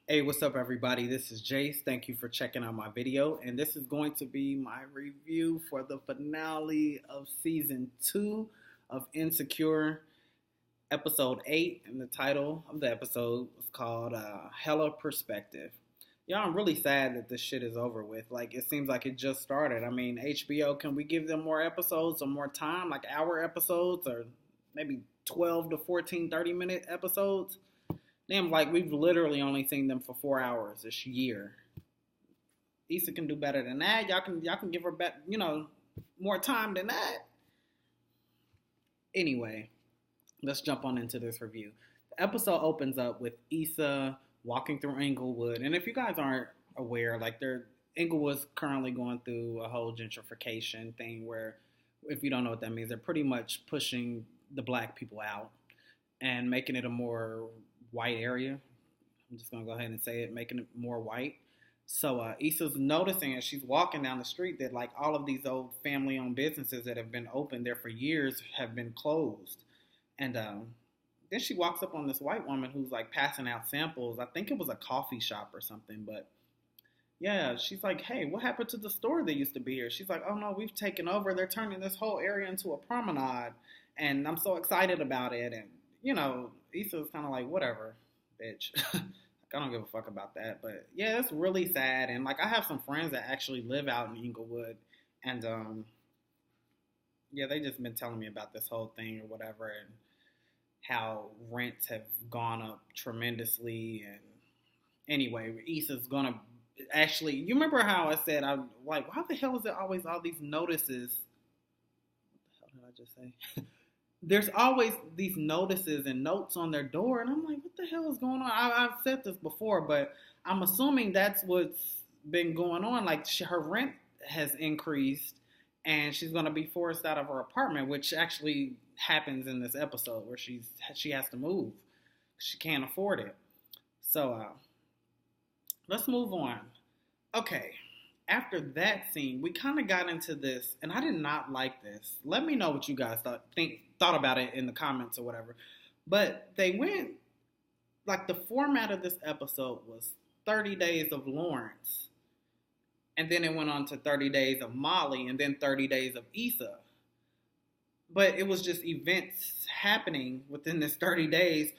Hey, what's up, everybody? This is Jace. Thank you for checking out my video. And this is going to be my review for the finale of season 2 of Insecure, episode 8. And the title of the episode was called Hella Perspective. Yeah, I'm really sad that this shit is over with. Like, it seems like it just started. I mean, HBO, can we give them more episodes or more time? Like, hour episodes or maybe 12 to 14, 30-minute episodes? Damn, like we've literally only seen them for 4 hours this year. Issa can do better than that. Y'all can give her more time than that. Anyway, let's jump on into this review. The episode opens up with Issa walking through Inglewood, and if you guys aren't aware, Inglewood's currently going through a whole gentrification thing where, if you don't know what that means, they're pretty much pushing the black people out and making it a more white area. I'm just gonna go ahead and say it, making it more white. So Issa's noticing as she's walking down the street that like all of these old family-owned businesses that have been open there for years have been closed. And then she walks up on this white woman who's like passing out samples. I think it was a coffee shop or something, but yeah, she's like, "Hey, what happened to the store that used to be here?" She's like, "Oh no, we've taken over. They're turning this whole area into a promenade, and I'm so excited about it." And Issa's kind of like, "Whatever, bitch." I don't give a fuck about that. But yeah, it's really sad. And like, I have some friends that actually live out in Inglewood, and yeah, they just been telling me about this whole thing or whatever, and how rents have gone up tremendously. And anyway, Issa's gonna actually. You remember how I said I'm like, why the hell is there always all these notices? What the hell did I just say? There's always these notices and notes on their door, and I'm like, what the hell is going on? I've said this before, but I'm assuming that's what's been going on. Like, her rent has increased, and she's going to be forced out of her apartment, which actually happens in this episode where she has to move. She can't afford it. So let's move on. Okay. After that scene, we kind of got into this, and I did not like this. Let me know what you guys thought about it in the comments or whatever. But they went, like, the format of this episode was 30 days of Lawrence, and then it went on to 30 days of Molly, and then 30 days of Issa. But it was just events happening within this 30 days,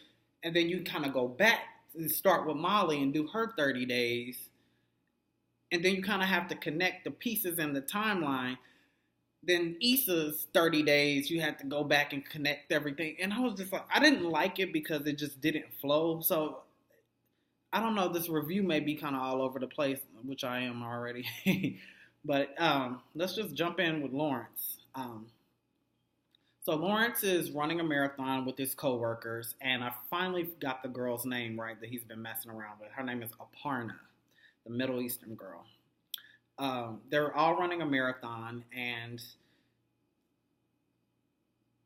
and then you kind of go back and start with Molly and do her 30 days. And then you kind of have to connect the pieces in the timeline. Then Issa's 30 days, you had to go back and connect everything. And I was just like, I didn't like it because it just didn't flow. So, I don't know, this review may be kind of all over the place, which I am already. But let's just jump in with Lawrence. So Lawrence is running a marathon with his coworkers. And I finally got the girl's name right that he's been messing around with. Her name is Aparna, the Middle Eastern girl. They're all running a marathon, and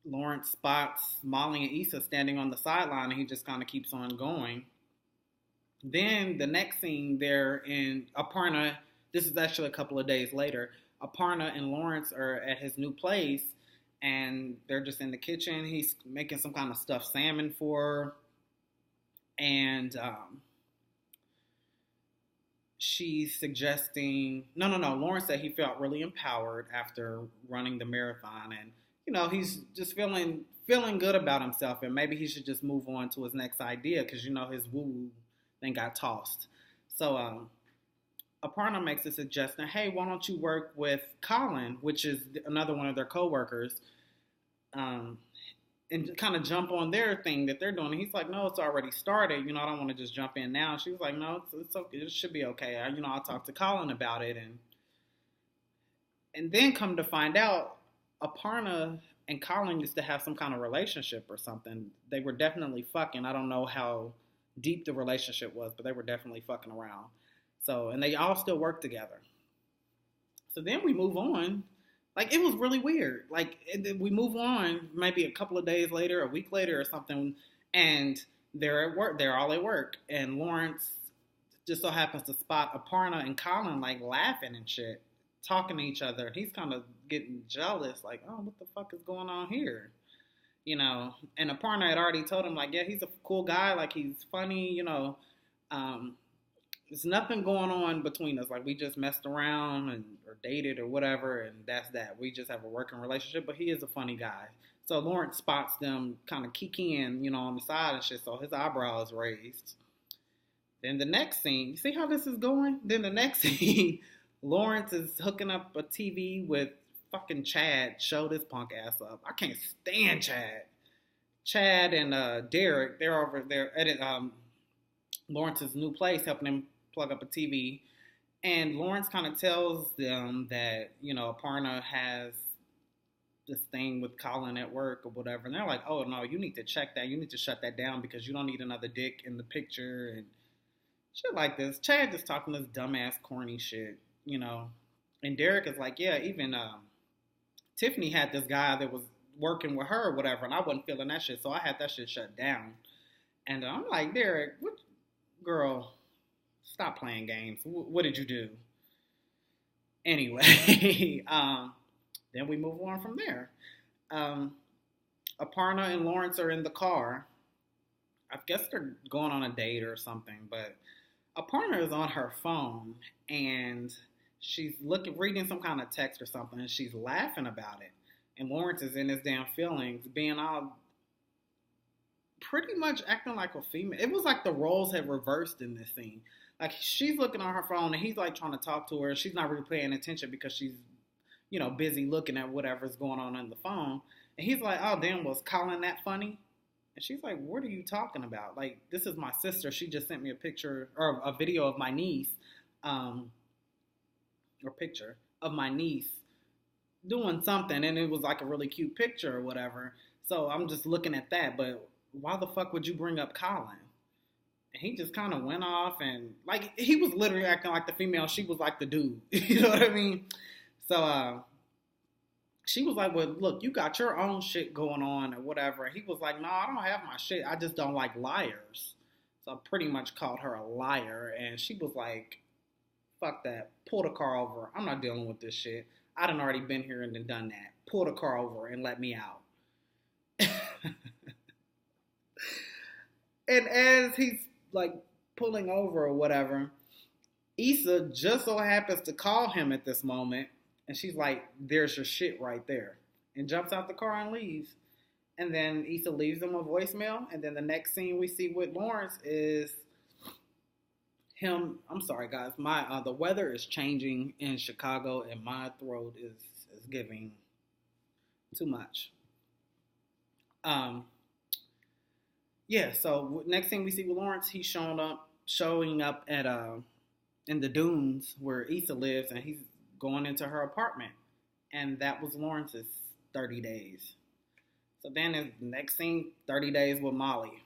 Lawrence spots Molly and Issa standing on the sideline, and he just kind of keeps on going. Then the next scene, they're in Aparna. This is actually a couple of days later. Aparna and Lawrence are at his new place, and they're just in the kitchen. He's making some kind of stuffed salmon for her, and she's suggesting no. Lawrence said he felt really empowered after running the marathon, and he's just feeling good about himself, and maybe he should just move on to his next idea because his woo thing got tossed. So Aparna makes a suggestion. Hey, why don't you work with Colin, which is another one of their coworkers, and kind of jump on their thing that they're doing. And he's like, no, it's already started. I don't want to just jump in now. She was like, no, it's okay. It should be okay. I'll talk to Colin about it. And then come to find out, Aparna and Colin used to have some kind of relationship or something. They were definitely fucking. I don't know how deep the relationship was, but they were definitely fucking around. So, and they all still work together. So then we move on. Like, it was really weird. Like, we move on maybe a couple of days later, a week later or something, and they're at work. They're all at work. And Lawrence just so happens to spot Aparna and Colin, like, laughing and shit, talking to each other. He's kind of getting jealous, like, oh, what the fuck is going on here? And Aparna had already told him, like, yeah, he's a cool guy. Like, he's funny, There's nothing going on between us. Like we just messed around and or dated or whatever, and that's that. We just have a working relationship. But he is a funny guy. So Lawrence spots them kind of kikiing, on the side and shit. So his eyebrow is raised. Then the next scene, you see how this is going? Then the next scene, Lawrence is hooking up a TV with fucking Chad. Showed his punk ass up. I can't stand Chad. Chad and Derek, they're over there at Lawrence's new place, helping him plug up a TV. And Lawrence kind of tells them that, Aparna has this thing with Colin at work or whatever. And they're like, oh, no, you need to check that. You need to shut that down because you don't need another dick in the picture and shit like this. Chad just talking this dumbass, corny shit, And Derek is like, yeah, even Tiffany had this guy that was working with her or whatever, and I wasn't feeling that shit, so I had that shit shut down. And I'm like, Derek, what, girl, stop playing games. What did you do? Anyway, then we move on from there. Aparna and Lawrence are in the car. I guess they're going on a date or something, but Aparna is on her phone, and she's reading some kind of text or something, and she's laughing about it. And Lawrence is in his damn feelings, being all pretty much acting like a female. It was like the roles had reversed in this scene. Like she's looking on her phone and he's like trying to talk to her, and she's not really paying attention because she's, busy looking at whatever's going on the phone. And he's like, oh damn, was Colin that funny? And she's like, what are you talking about? Like, this is my sister. She just sent me a picture or a video of my niece, or picture of my niece doing something, and it was like a really cute picture or whatever. So I'm just looking at that, but why the fuck would you bring up Colin? And he just kind of went off, and like he was literally acting like the female, she was like the dude. You know what I mean? So she was like, well, look, you got your own shit going on or whatever. And he was like, no, I don't have my shit. I just don't like liars. So I pretty much called her a liar, and she was like, fuck that. Pull the car over. I'm not dealing with this shit. I done already been here and done that. Pull the car over and let me out. And as he's like pulling over or whatever, Issa just so happens to call him at this moment. And she's like, there's your shit right there. And jumps out the car and leaves. And then Issa leaves him a voicemail. And then the next scene we see with Lawrence is him. I'm sorry, guys. The weather is changing in Chicago, and my throat is giving too much. Yeah. So next thing we see with Lawrence, he's showing up at in the dunes where Issa lives, and he's going into her apartment, and that was Lawrence's 30 days. So then the next scene, 30 days with Molly.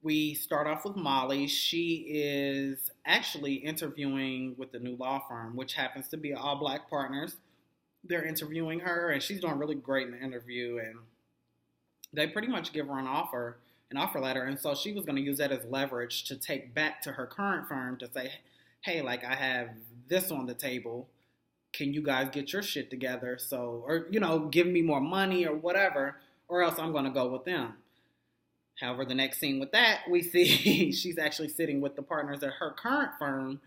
We start off with Molly. She is actually interviewing with the new law firm, which happens to be all black partners. They're interviewing her, and she's doing really great in the interview, and they pretty much give her an offer letter, and so she was going to use that as leverage to take back to her current firm to say, hey, like, I have this on the table. Can you guys get your shit together? So, or, give me more money or whatever, or else I'm going to go with them. However, the next scene with that, we see she's actually sitting with the partners at her current firm,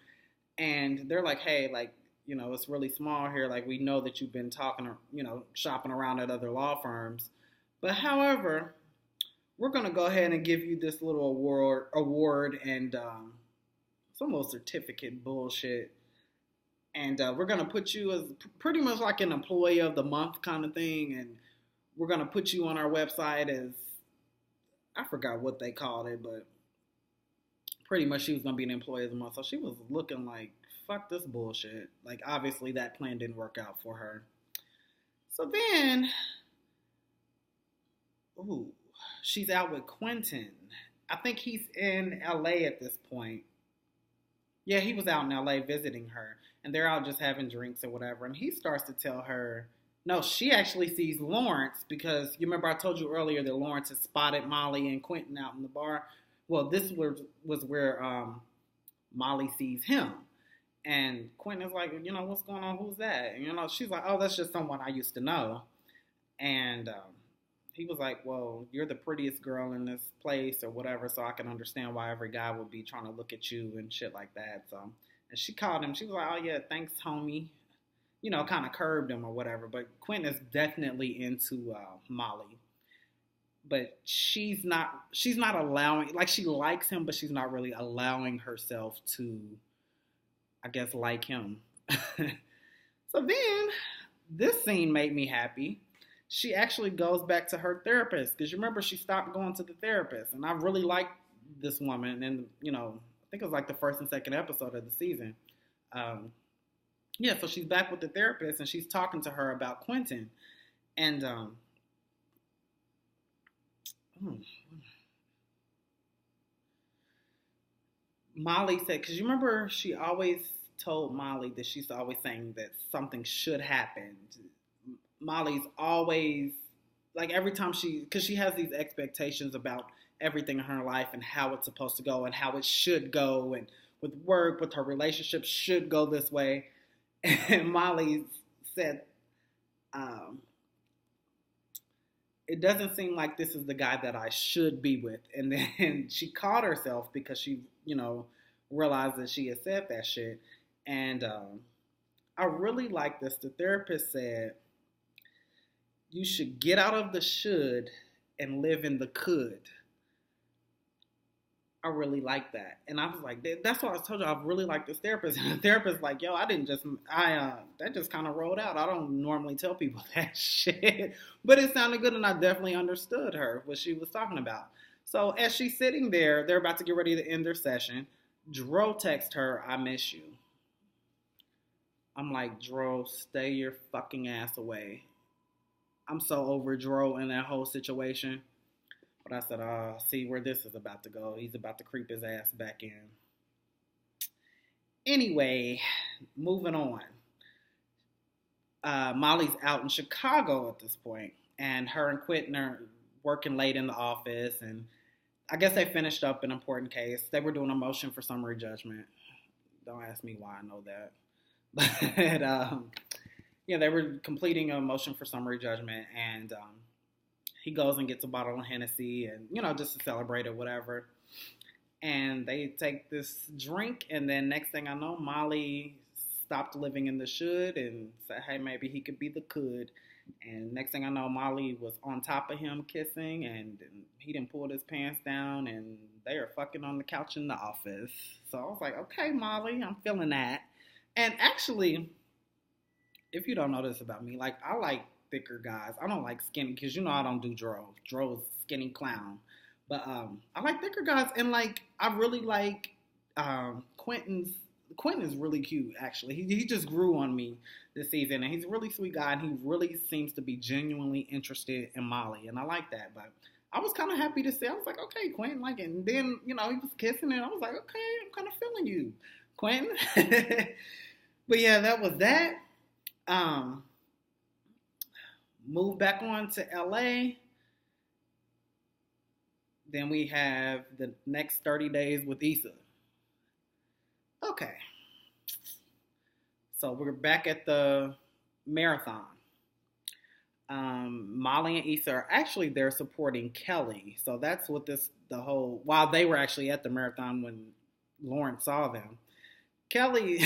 and they're like, hey, like, it's really small here. Like, we know that you've been talking, shopping around at other law firms. But however, we're going to go ahead and give you this little award and some little certificate bullshit. And we're going to put you as pretty much like an employee of the month kind of thing. And we're going to put you on our website as, I forgot what they called it, but pretty much she was going to be an employee of the month. So she was looking like, fuck this bullshit. Like, obviously that plan didn't work out for her. So then, she's out with Quentin. I think he's in LA at this point. Yeah, he was out in LA visiting her, and they're out just having drinks or whatever. And he starts to tell her, no, she actually sees Lawrence, because you remember I told you earlier that Lawrence has spotted Molly and Quentin out in the bar. Well, this was where Molly sees him. And Quentin's like, what's going on? Who's that? And, she's like, oh, that's just someone I used to know. And he was like, well, you're the prettiest girl in this place or whatever, so I can understand why every guy would be trying to look at you and shit like that. So, and she called him. She was like, oh, yeah, thanks, homie. You know, kind of curbed him or whatever. But Quentin is definitely into Molly. But she's not allowing, like, she likes him, but she's not really allowing herself to, I guess, like him. So then this scene made me happy. She actually goes back to her therapist because you remember she stopped going to the therapist, and I really liked this woman. And I think it was like the first and second episode of the season. Um, yeah, so she's back with the therapist, and she's talking to her about Quentin, and hmm, Molly said, because you remember she always told Molly that she's always saying that something should happen. Molly's always, like, every time because she has these expectations about everything in her life and how it's supposed to go and how it should go, and with work, with her relationship should go this way. And Molly said, um, it doesn't seem like this is the guy that I should be with. And then she caught herself because she, realized that she had said that shit. And I really like this. The therapist said, you should get out of the should and live in the could. I really like that. And I was like, that's what I told you. I really like this therapist. And the therapist like, yo, that just kind of rolled out. I don't normally tell people that shit. But it sounded good, and I definitely understood her, what she was talking about. So as she's sitting there, they're about to get ready to end their session. Dro texts her, I miss you. I'm like, Dro, stay your fucking ass away. I'm so over Dro and that whole situation. But I said, see where this is about to go. He's about to creep his ass back in. Anyway, moving on. Molly's out in Chicago at this point, and her and Quentin are working late in the office, and I guess they finished up an important case. They were doing a motion for summary judgment. Don't ask me why I know that. But, they were completing a motion for summary judgment, and he goes and gets a bottle of Hennessy and, just to celebrate or whatever. And they take this drink, and then next thing I know, Molly stopped living in the should and said, hey, maybe he could be the could. And next thing I know, Molly was on top of him kissing, and he didn't pull his pants down, and they are fucking on the couch in the office. So I was like, okay, Molly, I'm feeling that. And actually, if you don't know this about me, like, I like thicker guys. I don't like skinny, because I don't do Dro. Dro's skinny clown. But I like thicker guys, and like I really like Quentin is really cute, actually. He just grew on me this season, and he's a really sweet guy, and he really seems to be genuinely interested in Molly, and I like that. But I was kind of happy to see. I was like, okay, Quentin, like, and then he was kissing, and I was like, okay, I'm kind of feeling you, Quentin. But yeah, that was that. Moved back on to LA. Then we have the next 30 days with Issa. Okay. So we're back at the marathon. Molly and Issa are actually there supporting Kelly. So that's what while they were actually at the marathon when Lauren saw them. Kelly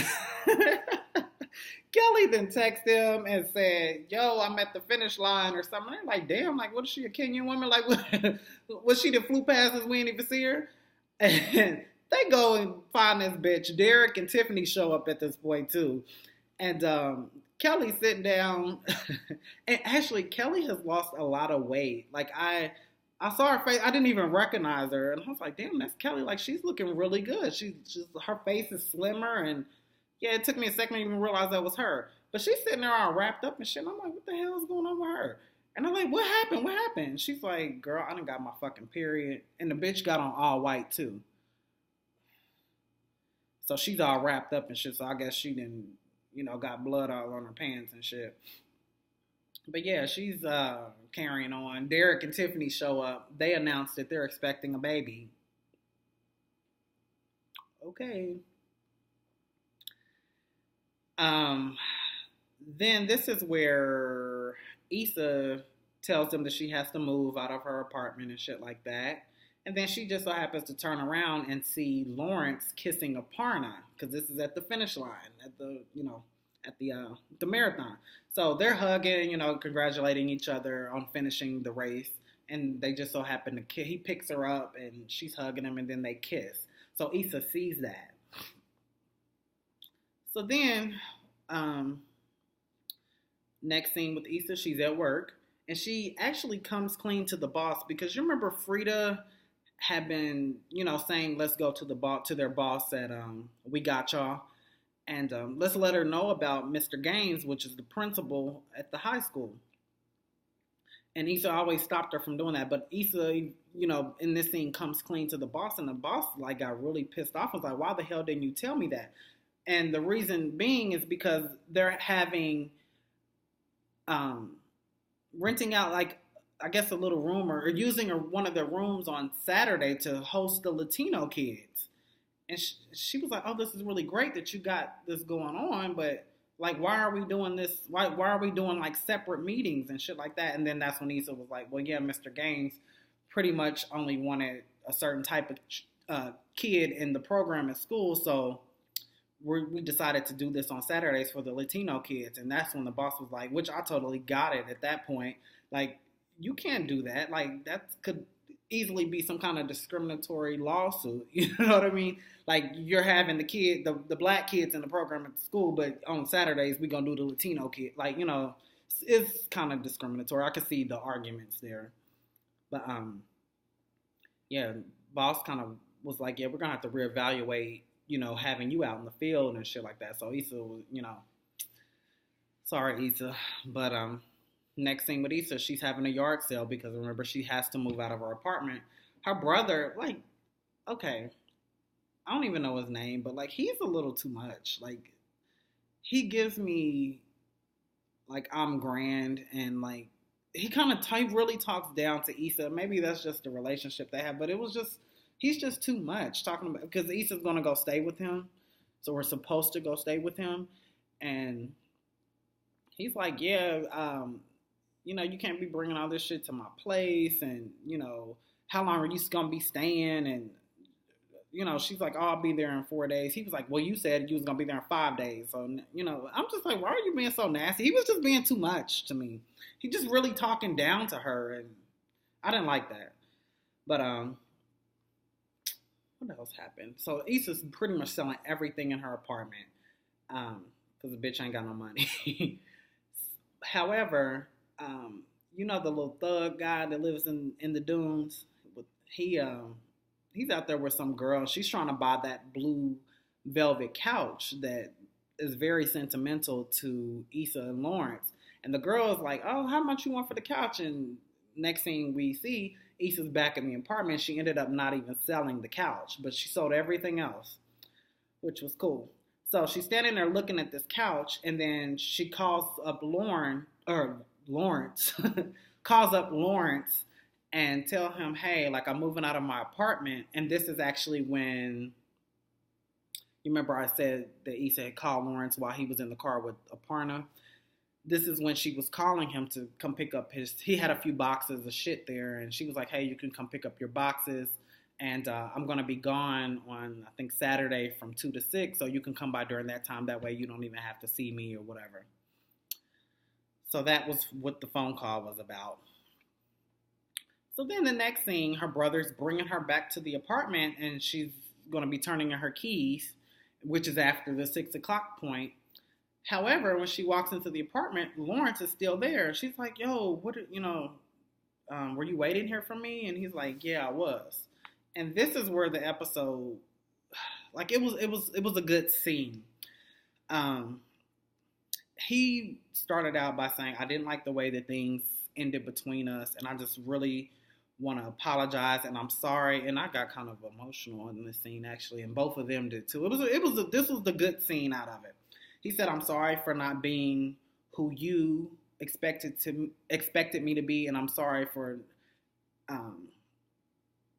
then texted him and said, yo, I'm at the finish line or something. They're like, damn, like, what is she, a Kenyan woman? Like, what, was she that flew past us? We didn't even see her? And they go and find this bitch. Derek and Tiffany show up at this point, too. And Kelly's sitting down. And actually, Kelly has lost a lot of weight. Like, I saw her face. I didn't even recognize her. And I was like, damn, that's Kelly. Like, she's looking really good. Her face is slimmer, and yeah, it took me a second to even realize that was her. But she's sitting there all wrapped up and shit. And I'm like, what the hell is going on with her? And I'm like, what happened? What happened? She's like, girl, I done got my fucking period. And the bitch got on all white, too. So she's all wrapped up and shit. So I guess she didn't, got blood all on her pants and shit. But yeah, she's carrying on. Derek and Tiffany show up. They announced that they're expecting a baby. Okay. Then this is where Issa tells them that she has to move out of her apartment and shit like that. And then she just so happens to turn around and see Lawrence kissing Aparna, because this is at the finish line at the marathon. So they're hugging, congratulating each other on finishing the race. And they just so happen to kiss. He picks her up and she's hugging him, and then they kiss. So Issa sees that. So then, next scene with Issa, she's at work. And she actually comes clean to the boss, because you remember Frida had been, saying, let's go to their boss at We Got Y'all. And let's let her know about Mr. Gaines, which is the principal at the high school. And Issa always stopped her from doing that. But Issa, in this scene comes clean to the boss. And the boss, got really pissed off. Was like, why the hell didn't you tell me that? And the reason being is because they're having, renting out, I guess, a little room or using one of their rooms on Saturday to host the Latino kids. And she was like, oh, this is really great that you got this going on, but why are we doing this? Why are we doing separate meetings and shit like that? And then that's when Issa was like, well, yeah, Mr. Gaines pretty much only wanted a certain type of kid in the program at school. So we decided to do this on Saturdays for the Latino kids. And that's when the boss was like, which I totally got it at that point. You can't do that. That could easily be some kind of discriminatory lawsuit. You know what I mean? You're having the black kids in the program at the school, but on Saturdays we're gonna do the Latino kid. It's kind of discriminatory. I could see the arguments there, but yeah, boss kind of was like, yeah, we're gonna have to reevaluate, having you out in the field and shit like that. So Issa was, sorry Issa, but next thing with Issa, she's having a yard sale because remember she has to move out of her apartment. Her brother, okay, I don't even know his name, but he's a little too much. He gives me I'm grand, and he really talks down to Issa. Maybe that's just the relationship they have, but he's just too much talking about, because Issa's gonna go stay with him, so we're supposed to go stay with him, and he's like, yeah, you can't be bringing all this shit to my place, and, how long are you going to be staying? And, she's like, oh, I'll be there in 4 days. He was like, well, you said you was going to be there in 5 days. So, I'm just like, why are you being so nasty? He was just being too much to me. He just really talking down to her, and I didn't like that. But, what else happened? So, Issa's pretty much selling everything in her apartment, because the bitch ain't got no money. However, the little thug guy that lives in the dunes, he's out there with some girl. She's trying to buy that blue velvet couch that is very sentimental to Issa and Lawrence. And the girl is like, oh, how much you want for the couch? And next thing we see, Issa's back in the apartment. She ended up not even selling the couch, but she sold everything else, which was cool. So she's standing there looking at this couch, and then she calls up Lawrence, calls up Lawrence and tell him, hey, I'm moving out of my apartment. And this is actually when, you remember I said that Issa had called Lawrence while he was in the car with Aparna. This is when she was calling him to come pick up he had a few boxes of shit there. And she was like, hey, you can come pick up your boxes. And I'm going to be gone on, I think, Saturday from 2 to 6. So you can come by during that time. That way you don't even have to see me or whatever. So that was what the phone call was about. So then the next scene, her brother's bringing her back to the apartment, and she's going to be turning in her keys, which is after the 6 o'clock point. However, when she walks into the apartment, Lawrence is still there. She's like, yo, were you waiting here for me? And he's like, yeah, I was. And this is where the episode, it was a good scene. He started out by saying, I didn't like the way that things ended between us, and I just really want to apologize, and I'm sorry. And I got kind of emotional in this scene, actually, and both of them did too. This was the good scene out of it. He said, I'm sorry for not being who you expected me to be, and I'm sorry for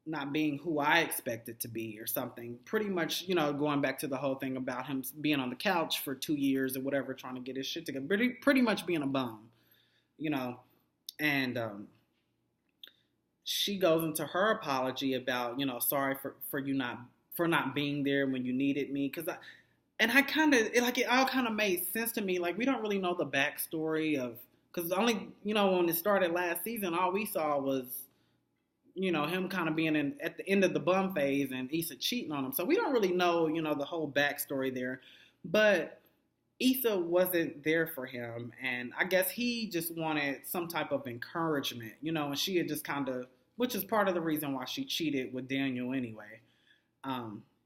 not being who I expected to be, or something. Pretty much, going back to the whole thing about him being on the couch for 2 years or whatever, trying to get his shit together. Pretty much being a bum, And she goes into her apology about, sorry for you not being there when you needed me. I kind of like it all kind of made sense to me. Like, we don't really know the backstory of, because only, when it started last season, all we saw was, him kind of being at the end of the bum phase and Issa cheating on him. So we don't really know, the whole backstory there. But Issa wasn't there for him, and I guess he just wanted some type of encouragement, and she had just kind of, which is part of the reason why she cheated with Daniel anyway.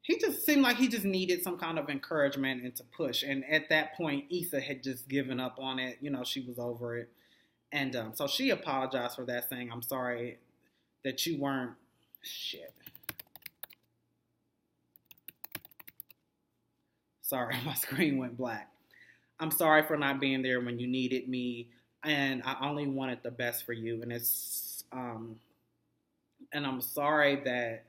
He just seemed like he just needed some kind of encouragement and to push, and at that point, Issa had just given up on it. She was over it, and so she apologized for that, saying, "I'm sorry that you weren't." Shit. Sorry, my screen went black. I'm sorry for not being there when you needed me, and I only wanted the best for you. And I'm sorry that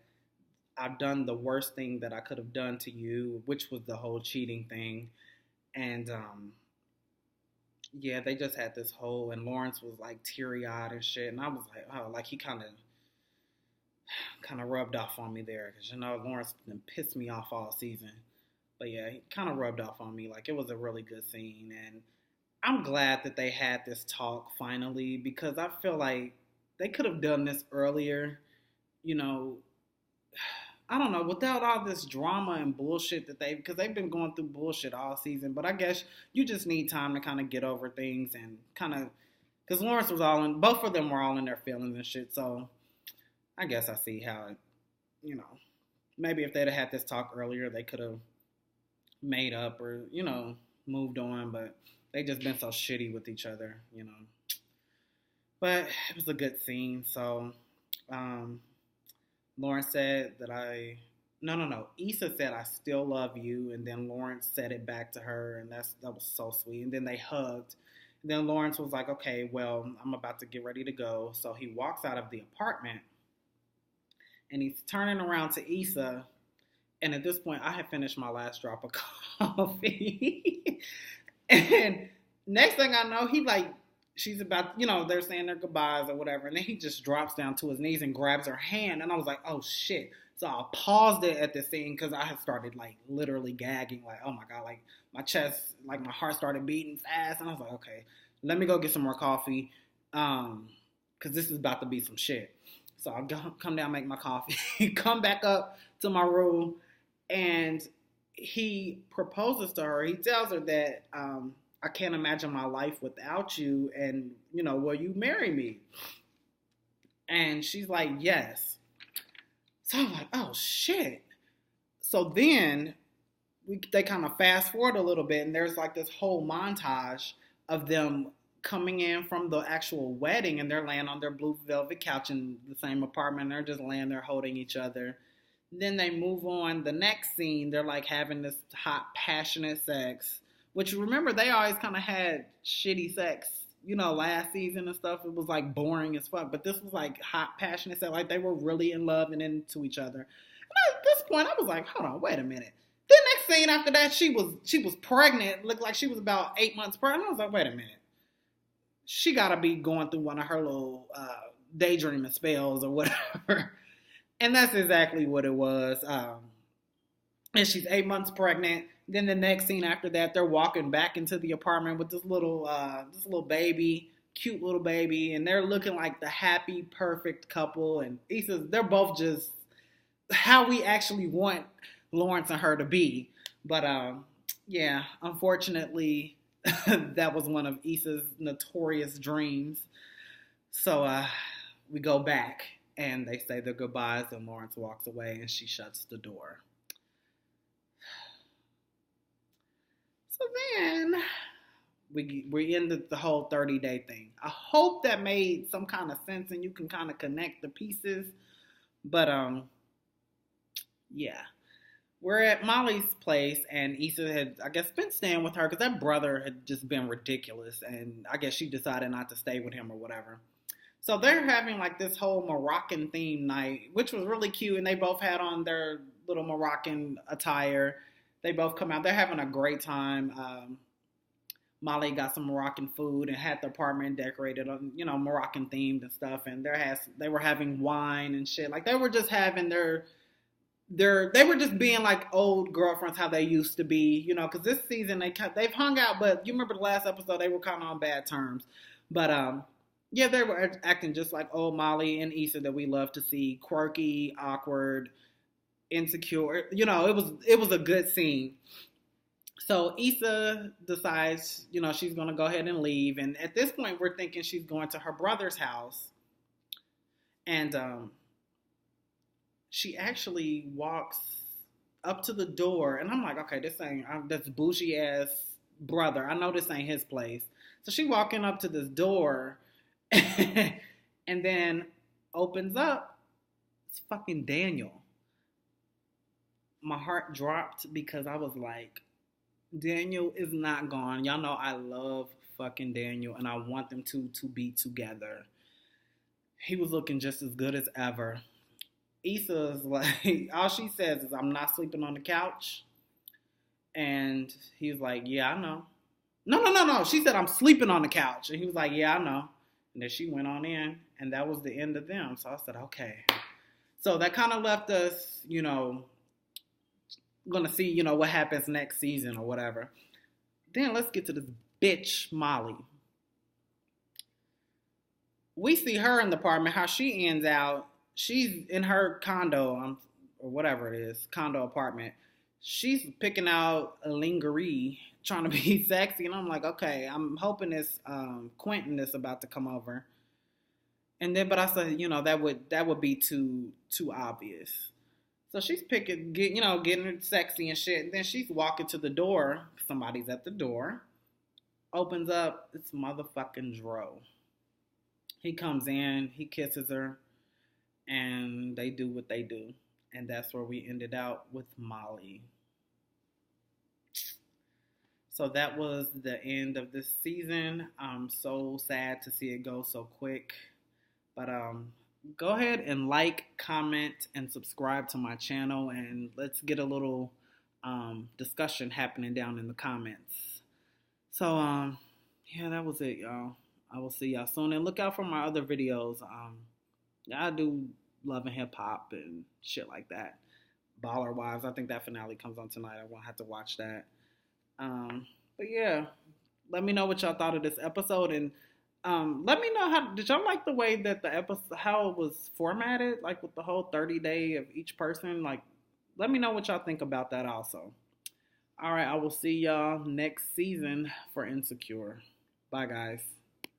I've done the worst thing that I could have done to you, which was the whole cheating thing. And yeah, they just had this whole, and Lawrence was like teary eyed and shit, and I was like, oh, like he kind of rubbed off on me there, because Lawrence pissed me off all season. But yeah, he kind of rubbed off on me. Like, it was a really good scene. And I'm glad that they had this talk finally, because I feel like they could have done this earlier. I don't know, without all this drama and bullshit because they've been going through bullshit all season. But I guess you just need time to kind of get over things and kind of, because Lawrence was both of them were all in their feelings and shit. So I guess I see how it, maybe if they'd have had this talk earlier, they could have made up or, moved on, but they just been so shitty with each other, But it was a good scene. So, Lawrence said that no. Issa said, "I still love you." And then Lawrence said it back to her, and that was so sweet. And then they hugged. And then Lawrence was like, "Okay, well, I'm about to get ready to go." So he walks out of the apartment, and he's turning around to Issa. And at this point, I had finished my last drop of coffee. And next thing I know, she's about, they're saying their goodbyes or whatever. And then he just drops down to his knees and grabs her hand. And I was like, oh, shit. So I paused it at the scene because I had started, literally gagging. Like, oh, my God. Like, my chest, my heart started beating fast. And I was like, okay, let me go get some more coffee because this is about to be some shit. So I'll come down, make my coffee, come back up to my room. And he proposes to her. He tells her that I can't imagine my life without you. And, will you marry me? And she's like, yes. So I'm like, oh, shit. So then they kind of fast forward a little bit. And there's this whole montage of them coming in from the actual wedding. And they're laying on their blue velvet couch in the same apartment. They're just laying there holding each other. Then they move on. The next scene, they're having this hot, passionate sex. Which, remember, they always kind of had shitty sex, last season and stuff. It was boring as fuck. But this was hot, passionate sex. They were really in love and into each other. And at this point, I was like, hold on, wait a minute. The next scene after that, she was pregnant. Looked like she was about 8 months pregnant. I was like, wait a minute. She got to be going through one of her little daydreaming spells or whatever. And that's exactly what it was. And she's 8 months pregnant. Then the next scene after that, they're walking back into the apartment with this little baby, cute little baby, and they're looking like the happy, perfect couple. And they're both just how we actually want Lawrence and her to be. But yeah, unfortunately, that was one of Issa's notorious dreams. So we go back. And they say their goodbyes, and Lawrence walks away, and she shuts the door. So then we ended the whole 30-day thing. I hope that made some kind of sense, and you can kind of connect the pieces. But yeah, we're at Molly's place, and Issa had, I guess, been staying with her because that brother had just been ridiculous, and I guess she decided not to stay with him or whatever. So they're having this whole Moroccan theme night, which was really cute. And they both had on their little Moroccan attire. They both come out. They're having a great time. Molly got some Moroccan food and had the apartment decorated on, Moroccan themed and stuff. And they were having wine and shit. Like they were just having they were just being like old girlfriends how they used to be, because this season they've hung out, but you remember the last episode they were kind of on bad terms. But yeah, they were acting just like old Molly and Issa that we love to see, quirky, awkward, insecure. It was a good scene. So Issa decides, she's going to go ahead and leave. And at this point, we're thinking she's going to her brother's house. And she actually walks up to the door. And I'm like, okay, this bougie ass brother. I know this ain't his place. So she walking up to this door and then opens up. It's fucking Daniel. My heart dropped because I was like, Daniel is not gone. Y'all know I love fucking Daniel and I want them to be together. He was looking just as good as ever. Issa's like, all she says is, I'm not sleeping on the couch. And he was like, yeah, I know. No. She said, I'm sleeping on the couch. And he was like, yeah, I know. And then she went on in and that was the end of them. So I said, okay. So that kind of left us, gonna see, what happens next season or whatever. Then let's get to this bitch Molly. We see her in the apartment, how she ends out. She's in her condo, or whatever it is, condo apartment. She's picking out a lingerie, trying to be sexy, and I'm like, okay, I'm hoping this Quentin is about to come over. And then, but I said, that would be too obvious. So she's getting her sexy and shit. And then she's walking to the door. Somebody's at the door. Opens up. It's motherfucking Dro. He comes in. He kisses her. And they do what they do. And that's where we ended out with Molly. So that was the end of this season. I'm so sad to see it go so quick. But go ahead and like, comment, and subscribe to my channel, and let's get a little discussion happening down in the comments. So, yeah, that was it, y'all. I will see y'all soon, and look out for my other videos. I do Love and Hip Hop and shit like that. Baller Wives, I think that finale comes on tonight. I won't have to watch that. But yeah, let me know what y'all thought of this episode, and let me know did y'all like the way that the episode, how it was formatted, like with the whole 30-day of each person? Like, let me know what y'all think about that also. All right, I will see y'all next season for Insecure. Bye, guys.